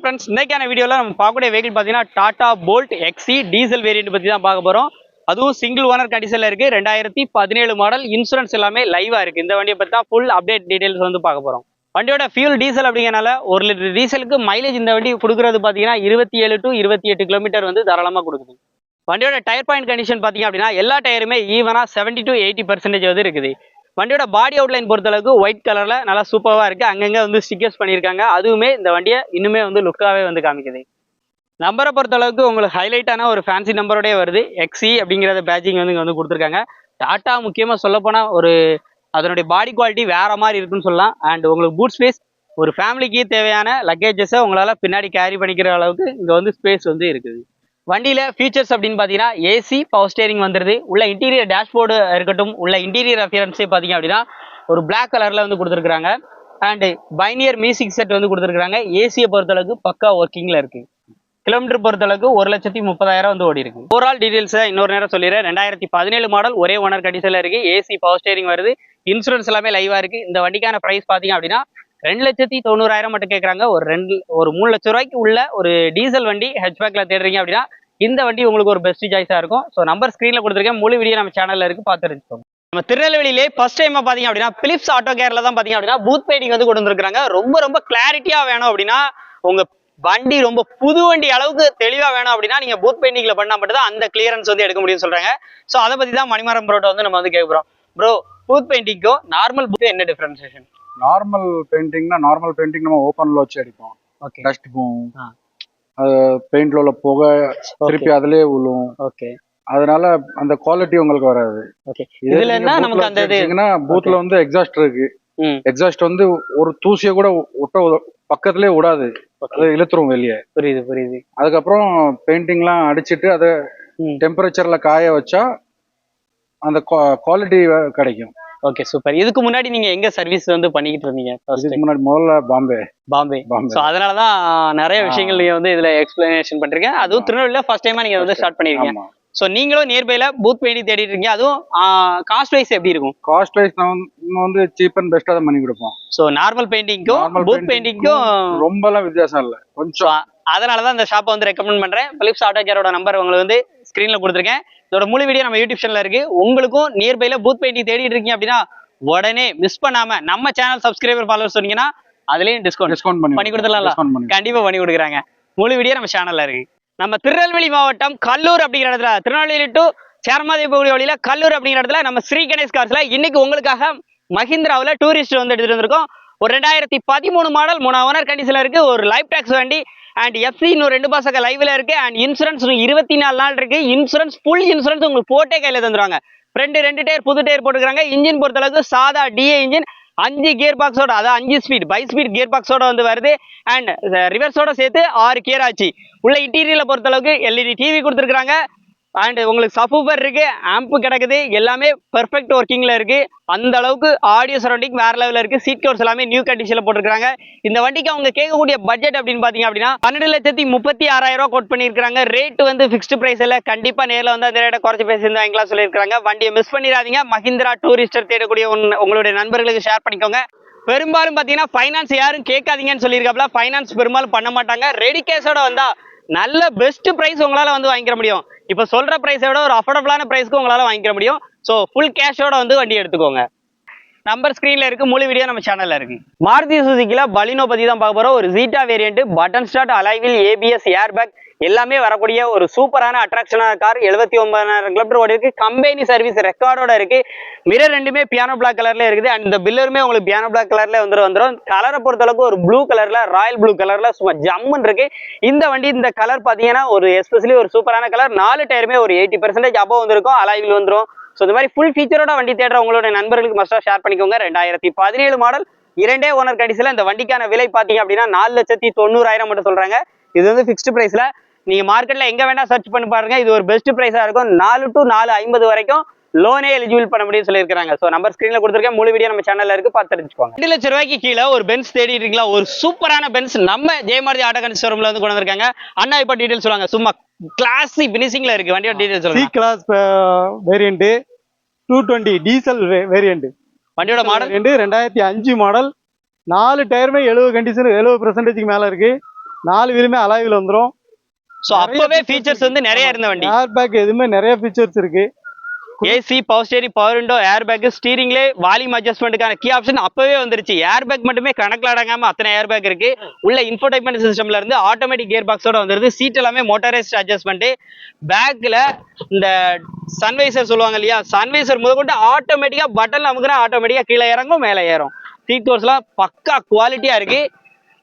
Friends, இன்னைக்கான வீடியோவில் நம்ம பார்க்கக்கூடிய வெஹிக்கிள் பார்த்தீங்கன்னா Tata Bolt XE diesel variant பற்றி தான் பார்க்க போகிறோம். அதுவும் சிங்கிள் ஓனர் கண்டிஷனில் இருக்குது. 2017 மாடல், இன்சூரன்ஸ் எல்லாமே லைவாக இருக்குது. இந்த வண்டியை பற்றி தான் ஃபுல் அப்டேட் டீடைல்ஸ் வந்து பார்க்க போகிறோம். வண்டியோட ஃபியூல் டீசல் அப்படிங்கிறனால 1 லிட்டர் டீசலுக்கு மைலேஜ் இந்த வண்டி கொடுக்குறது பார்த்தீங்கன்னா 27 to 28 கிலோமீட்டர் வந்து தாராளமாக கொடுக்குது. வண்டியோட டயர் பாயிண்ட் கண்டிஷன் பார்த்தீங்க அப்படின்னா எல்லா டயருமே ஈவனாக 70 to 80% வந்து இருக்குது. வண்டியோட பாடி அவுட்லைன் பொறுத்தளவுக்கு ஒயிட் கலர்ல நல்லா சூப்பராக இருக்கு. அங்கங்கே வந்து ஸ்டிக்கர்ஸ் பண்ணியிருக்காங்க. அதுவுமே இந்த வண்டியை இன்னுமே வந்து லுக்காகவே வந்து காமிக்குது. நம்பரை பொறுத்தளவுக்கு உங்களுக்கு ஹைலைட்டான ஒரு ஃபேன்சி நம்பரோடய வருது. எக்ஸி அப்படிங்கிறத பேட்சிங் வந்து இங்கே வந்து கொடுத்துருக்காங்க. டாட்டா முக்கியமாக சொல்லப்போனால் ஒரு அதனுடைய பாடி குவாலிட்டி வேற மாதிரி இருக்குன்னு சொல்லலாம். அண்ட் உங்களுக்கு பூட் ஸ்பேஸ், ஒரு ஃபேமிலிக்கு தேவையான லக்கேஜஸை உங்களால் பின்னாடி கேரி பண்ணிக்கிற அளவுக்கு இங்கே வந்து ஸ்பேஸ் வந்து இருக்குது. வண்டியில ஃபீச்சர்ஸ் அப்படின்னு பார்த்தீங்கன்னா ஏசி, பவர் ஸ்டேரிங் வந்துருது. உள்ள இன்டீரியர் டேஷ்போர்டு இருக்கட்டும், உள்ள இன்டீரியர் அப்பியரன்ஸே பார்த்தீங்க அப்படின்னா ஒரு பிளாக் கலர்ல வந்து கொடுத்துருக்காங்க. அண்ட் பைனியர் மியூசிக் செட் வந்து கொடுத்துருக்காங்க. ஏசியை பொறுத்தளவுக்கு பக்கா ஒர்க்கிங்ல இருக்கு. கிலோமீட்டர் பொறுத்தளவுக்கு 1,30,000 வந்து ஓடி இருக்கு. ஓவரால் டீடைல்ஸை இன்னொரு நேரம் சொல்லிடுறேன். 2017 மாடல், ஒரே ஓனர் கண்டிஷன்ல இருக்கு. ஏசி, பவர் ஸ்டேரிங் வருது. இன்சூரன்ஸ் எல்லாமே லைவா இருக்கு. இந்த வண்டிக்கான பிரைஸ் பார்த்தீங்க அப்படின்னா 2,90,000 மட்டும் கேட்குறாங்க. ஒரு 3 லட்சம் ரூபாய்க்கு உள்ள ஒரு டீசல் வண்டி ஹெட்ச்பேக்ல தேடுறீங்க அப்படின்னா இந்த வண்டி உங்களுக்கு ஒரு பெஸ்ட் சாய்ஸா இருக்கும். ஸோ நம்பர் ஸ்கிரீன்ல கொடுத்துருக்கேன். முழு வீடியோ நம்ம சேனல்ல இருக்கு, பார்த்து தெரிஞ்சுக்கோங்க. நம்ம திருநெல்வேலியிலே ஃபர்ஸ்ட் டைம் பாத்தீங்க அப்படின்னா பிலிப்ஸ் ஆட்டோ கேர்ல தான் பாத்தீங்க அப்படின்னா பூத் பெயிண்டிங் வந்து கொண்டு வந்திருக்காங்க. ரொம்ப கிளாரிட்டியா வேணும் அப்படின்னா, உங்க வண்டி ரொம்ப புது வண்டி அளவுக்கு தெளிவா வேணும் அப்படின்னா நீங்க பூத் பெயிண்டிங்ல பண்ணா மட்டும் தான் அந்த கிளியரன்ஸ் வந்து எடுக்க முடியும்னு சொல்றாங்க. ஸோ அதை பத்தி தான் மணிமாறன் ப்ரோட்ட வந்து நம்ம வந்து கேட்குறோம். ப்ரோ, பூத் பெயிண்டிங்க்கும் நார்மல் பூத் என்ன டிஃபரன்சியேஷன்? நார்மல் பெயிண்டிங் நம்ம ஓப்பன்ல வச்சு அடிப்போம். ஓகே. டஸ்ட் போகும், பெயிண்ட்ல உள்ள புகை திருப்பி அதுலயே விழும். ஓகே. அதனால அந்த குவாலிட்டி உங்களுக்கு வராது. ஓகே. இதுல என்ன நமக்கு அந்த பூத்ல வந்து எக்ஸாஸ்ட் இருக்கு. எக்ஸாஸ்ட் வந்து ஒரு தூசியை கூட ஒட்ட பக்கத்துலயே விடாது, அது இழுத்துரும் வெளியே. புரியுது. அதுக்கப்புறம் பெயிண்டிங்லாம் அடிச்சிட்டு அதை டெம்பரேச்சர்ல காய வச்சா அந்த குவாலிட்டி கிடைக்கும். Okay, super. இதுக்கு முன்னாடி நீங்க எங்க சர்வீஸ் வந்து பண்ணிக்கிட்டு இருந்தீங்க? இதுக்கு முன்னாடி முதல்ல பாம்பே. சோ அதனாலதான் நிறைய விஷயங்கள் நீங்க வந்து இதுல எக்ஸ்பிளனேஷன் பண்றீங்க. அதுவும் திருநெல்வேலியில ஃபர்ஸ்ட் டைமா நீங்க வந்து ஸ்டார்ட் பண்ணிருக்கீங்க. சோ நீங்களும் நியர்பைல பூத் பெயிண்டிங் தேடிட்டு இருக்கீங்க. அதுவும் காஸ்ட் வைஸ் எப்படி இருக்கும்? காஸ்ட் வைஸ் நம்ம வந்து சீப் அண்ட் பெஸ்டா தான் பண்ணி கொடுப்போம். சோ நார்மல் பெயிண்டிங்க்கும் பூத் பெயிண்டிங்க்கும் ரொம்ப எல்லாம் வித்தியாசம் இல்ல, கொஞ்சம். அதனாலதான் இந்த ஷாப்பை வந்து ரெக்கமெண்ட் பண்றேன். பிலிப்ஸ் ஆட்டோ கேரோட நம்பர் உங்களுக்கு வந்து ஸ்கிரீன்ல கொடுத்துருக்கேன். இதோட முழு வீடியோ நம்ம யூடியூப் சேனல்ல இருக்கு. உங்களுக்கும் நியர்பைல பூத் பெயிண்டிங் தேடிட்டு இருக்கீங்க அப்படின்னா உடனே மிஸ் பண்ணாம நம்ம சேனல் சப்ஸ்கிரைபர் ஃபாலோவர்ஸ் சொன்னீங்கன்னா அதுலயும் டிஸ்கவுண்ட் பண்ணி கொடுத்துடலாம். கண்டிப்பா பண்ணி கொடுக்குறாங்க. முழு வீடியோ நம்ம சேனல்ல இருக்கு. நம்ம திருநெல்வேலி மாவட்டம் கல்லூர் அப்படிங்கிற இடத்துல, திருநெல்வேலி டு சேர்மாதேவி போகிற வழியில கல்லூர் அப்படிங்கிற இடத்துல நம்ம ஸ்ரீ கணேஷ் கார்ஸ்ல இன்னைக்கு உங்களுக்காக மஹிந்திராவில் டூரிஸ்ட் வந்து எடுத்துட்டு வந்திருக்கோம். ஒரு 2013 மாடல், 3 ஓனர் கண்டிஷன்ல இருக்கு. ஒரு லைஃப் டாக்ஸ் வண்டி அண்ட் எஃப்சி இன்னும் 2 மாசம் லைவ்ல இருக்கு. அண்ட் இன்சூரன்ஸ் 24 நாள் இருக்கு. இன்சூரன்ஸ் ஃபுல் இன்சூரன்ஸ் உங்களுக்கு போட்டே கையில தந்துருவாங்க. ஃப்ரண்ட் 2 டயர் புது டயர் போட்டுக்கிறாங்க. இன்ஜின் பொறுத்தளவுக்கு சாதா டிஏ இன்ஜின், 5 கியர் பாக்ஸோட, அதாவது 5 ஸ்பீட் பை ஸ்பீட் கியர் பாக்ஸோட வந்து வருது. அண்ட் ரிவர்ஸோட சேர்த்து 6 கியர் ஆச்சு. உள்ள இன்டீரியர்ல பொறுத்தளவுக்கு எல்இடி டிவி கொடுத்துருக்காங்க. அண்ட் உங்களுக்கு சப்வூஃபர் இருக்கு, ஆம்ப் கிடக்குது. எல்லாமே பெர்ஃபெக்ட் ஒர்க்கிங்ல இருக்கு. அந்த அளவுக்கு ஆடியோ சரௌண்டிங் வேற லெவல்ல இருக்கு. சீட் கவர்ஸ் எல்லாமே நியூ கண்டிஷன்ல போட்டுருக்காங்க. இந்த வண்டிக்கு அவங்க கேட்கக்கூடிய பட்ஜெட் அப்படின்னு பாத்தீங்க அப்படின்னா 12,36,000 கோட் பண்ணிருக்காங்க. ரேட் வந்து பிக்ஸ்டு பிரைஸ் இல்ல. கண்டிப்பா நேரில் வந்து அந்த ரேட்டை குறைச்சு பேசி வாங்கிக்கலாம் சொல்லியிருக்காங்க. வண்டியை மிஸ் பண்ணிடாதீங்க. மஹிந்திரா டூரிஸ்டர் தேடக்கூடிய உங்களுடைய நண்பர்களுக்கு ஷேர் பண்ணிக்கோங்க. பெரும்பாலும் பாத்தீங்கன்னா ஃபைனான்ஸ் யாரும் கேட்காதீங்கன்னு சொல்லியிருக்காப்ல. ஃபைனான்ஸ் பெரும்பாலும் பண்ண மாட்டாங்க. ரெடி கேஷோட வந்தா நல்ல பெஸ்ட் பிரைஸ் உங்களால வந்து வாங்கிக்க முடியும். இப்ப சொல்ற பிரைஸை விட ஒரு அஃபோர்டபுளான பிரைஸ்க்கு உங்களால வாங்கிக்க முடியும். ஸோ ஃபுல் கேஷோட வந்து வண்டி எடுத்துக்கோங்க. நம்பர் ஸ்கிரீன்ல இருக்கு. முழு வீடியோ நம்ம சேனல்ல இருக்கு. மாருதி சுசுகில பலினோ பத்தி தான் பார்க்க போறோம். ஒரு zeta variant, button start, alloy wheel, ABS, air bag எல்லாமே வரக்கூடிய ஒரு சூப்பரான அட்ராக்ஷனான கார். 79,000 கிலோமீட்டர் ஓடி இருக்கு. கம்பெனி சர்வீஸ் ரெக்கார்டோட இருக்கு. மிரர் ரெண்டுமே பியானோ பிளாக் கலர்ல இருக்குது. அண்ட் இந்த பில்லருமே உங்களுக்கு பியானோ பிளாக் கலர்ல வந்துடும். கலரை பொறுத்தளவுக்கு ஒரு ப்ளூ கலர்ல, ராயல் ப்ளூ கலர்ல சும்மா ஜம்முன்னு இருக்கு. இந்த வண்டி இந்த கலர் பாத்தீங்கன்னா ஒரு எஸ்பெஷலி ஒரு சூப்பரான கலர். 4 டயருமே ஒரு 80% அபவ் வந்திருக்கும். அலைவில் வந்துடும். ஸோ இந்த மாதிரி ஃபுல் ஃபீச்சரோட வண்டி தேடுற உங்களுடைய நண்பர்களுக்கு மஸ்டா ஷேர் பண்ணிக்கோங்க. 2017 மாடல், 2 ஓனர் கண்டிஷன்ல இந்த வண்டிக்கான விலை பாத்தீங்க அப்படின்னா 4,90,000 மட்டும் சொல்றாங்க. இது வந்து பிக்ஸ்டு பிரைஸ்ல. நீங்க மார்க்கெட்ல எங்க வேணா சர்ச் பண்ணி பாருங்க. இது ஒரு பெஸ்ட் பிரைஸா இருக்கும். 4 to 4,50 வரைக்கும் லோனே எலிஜிபிள் பண்ண முடியும் சொல்லியிருக்காங்க. ஸோ நம்பர் ஸ்கிரீன்ல கொடுத்துருக்கேன். முழு வீடியோ நம்ம சேனல்ல இருக்கு, பார்த்து தெரிஞ்சுக்கோங்க. 2 லட்சம் ரூபாய்க்கு கீழே ஒரு பென்ஸ் தேடி இருக்கீங்களா? ஒரு சூப்பரான பென்ஸ் நம்ம ஜெயமாரதி ஆட்டோ கன்ஸ் ஷோரூம்ல வந்து கொண்டு வந்திருக்காங்க. அண்ணா இப்ப டீடைல்ஸ் சொல்லுவாங்க. சும்மா கிளாஸி பினிஷிங்ல இருக்கு வண்டியோட டீடைல்ஸ் சொல்லுங்க. C class variant 220 diesel variant. வண்டியோட மாடல் 2005 மாடல். 4 டயருமே 70% மேல இருக்கு. 4 வீலுமே அலாய்வில் வந்துரும். சோ அப்பவே ஃபீச்சர்ஸ் வந்து நிறைய இருந்த வண்டி. ஏர் பேக் எதுவுமே நிறைய ஃபீச்சர்ஸ் இருக்கு. AC, power steering, power window, air bag, ஸ்டீரிங்லே வால்யூம் அட்ஜஸ்ட்மெண்ட்டுக்கான கீ ஆப்ஷன் அப்பவே வந்துருச்சு. ஏர் பேக் மட்டுமே கணக்கில் அடங்காம அத்தனை ஏர் பேக் இருக்கு. உள்ள இன்ஃபோடைன்மெண்ட் சிஸ்டம்ல இருந்து ஆட்டோமேட்டிக் கியர் பாக்ஸோட வந்துருது. சீட் எல்லாமே மோட்டரைஸ்ட் அட்ஜஸ்ட்மெண்ட். பேக்ல இந்த சன்வைசர் சொல்லுவாங்க இல்லையா, சன்வைசர் முதற்கொண்டு ஆட்டோமேட்டிக்கா பட்டன் அமுக்குனா ஆட்டோமேட்டிக்கா கீழே இறங்கும் மேலே ஏறும். சீட் கவர்ஸ்லாம் பக்கா குவாலிட்டியா இருக்கு.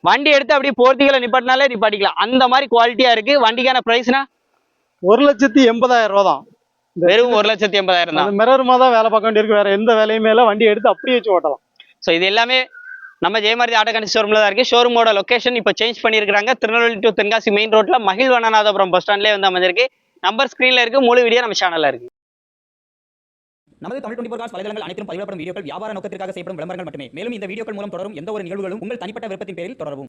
வண்டி எடுத்து அப்படியே போர்த்திகளை நிப்பாட்டினாலே நிப்பாட்டிக்கலாம், அந்த மாதிரி குவாலிட்டியா இருக்கு. வண்டிக்கான பிரைஸ்னா 1,80,000 ரூபா தான். வெறும் 1,80,000 தான். மிரருமா தான் வேலை பார்க்க வேண்டியிருக்கு. வேற எந்த வேலையுமே இல்லை. வண்டி எடுத்து அப்படியே வச்சு ஓட்டலாம். ஸோ இது எல்லாமே நம்ம ஜெயமாரதி ஆட்டோ கண்டி ஷோரூம்ல தான் இருக்கு. ஷோரூமோட லொகேஷன் இப்போ சேஞ்ச் பண்ணியிருக்காங்க. திருநெல்வேலி டு தென்காசி மெயின் ரோட்ல மகிழ்வண்ணநாதபுரம் பஸ் ஸ்டாண்ட்லேயே வந்து அமைஞ்சிருக்கு. நம்பர் ஸ்கிரீன்ல இருக்கு. முழு வீடியோ நம்ம சேனல்ல இருக்கு. நமது தமிழ் 24 காஸ் வலைதளங்கள் அனைத்தும் பதிவிடப்படும் வீடியோக்கள் வியாபார நோக்கத்திற்காக செய்யப்படும் விளம்பரங்கள் மட்டுமே. மேலும் இந்த வீடியோக்கள் மூலம் தொடரும் எந்த ஒரு நிகழ்வுகளும் உங்கள் தனிப்பட்ட விருப்பத்தின் பேரில் தொடரவும்.